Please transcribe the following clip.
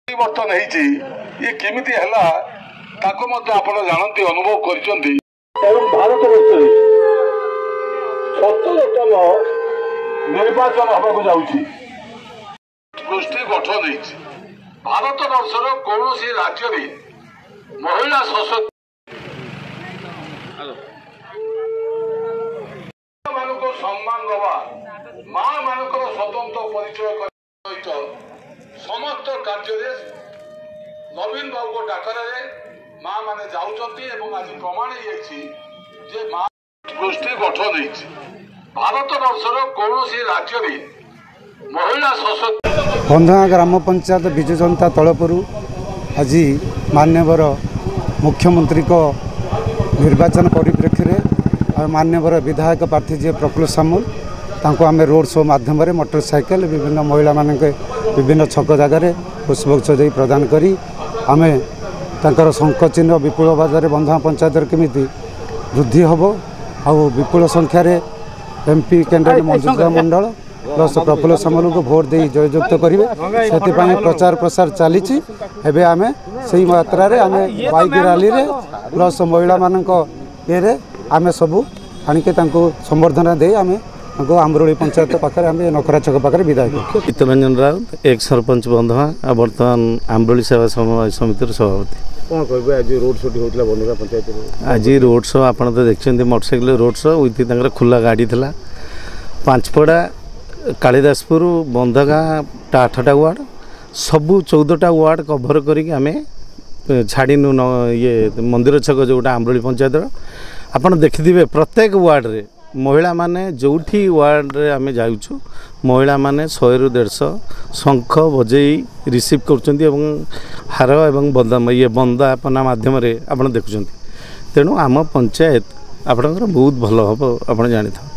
परिवर्तन होती ये केमिति हला ताको मध्य आपण जानती अनुभव करिसंती एवं भारत वर्ष सतरतम निर्वाचन हवाक जाउछि गोष्ठी गठन होती भारत वर्षर कौन राज्य में महिला सशक्त मानक सम्मान दवा माँ मानक स्वतंत्र परिचय समस्त कार्य नवीन बाबू को डाकरा माँ मैंने जाऊँगी आज प्रमाण हो माँ गोष्ठी गठन होती भारत वर्षर कौन राज्य में महिला सशक्त बंधगा ग्राम पंचायत विजु जनता तलपुर आज मान्यवर मुख्यमंत्री को निर्वाचन परिप्रेक्षी में मान्यवर विधायक प्रार्थी जी प्रफुल्ल सामुल तांको आम रोड शो माध्यम मोटरसाइकेल विभिन्न महिला मान विभिन्न छक जगार पुष्पगुच्छ दे प्रदान करी आम तांकर शंख चिन्ह विपुल बाजार बंधगा पंचायत केमिति वृद्धि हम आ विपुल संख्यार एमपी कैंडिडेट मंजुषा मंडल प्लस प्रफुल्ल सामुल को भोट दे जययुक्त करेंगे से प्रचार प्रसार चली आम से मात्रा आम बाइक रैली प्लस महिला मान ये आम सबू आणिके संबर्धना दे आम आम्रोली पंचायत पाखे आम नखरा छक पाखे विदाय चित्तरंजन राउत एक सरपंच बंधवा आ बर्तमान आम्रोली सेवा समवाय समिति सभापति कौन कह आज रोड शो होता बंधगा पंचायत आज रोड शो आप देखते मोटरसाइकिल रोड शो विथ खुला गाड़ी थी पांचपड़ा कालिदासपुर बंधगा 8टा वार्ड सबू 14टा वार्ड कभर करें छाड़ीनु ये मंदिर छक जोटा आम्रोली पंचायत आपड़ देखिए प्रत्येक वार्ड रे महिला माने जोठी वार्ड रे आमे जाउछु महिला माने 100 ରୁ 150 शंख बजई रिसीव करछन्ती एवं हार एवं बंदापना माध्यम रे आपण देखुछन्ती तेणु आम पंचायत आपणकर बहुत भल हम आप जानी था।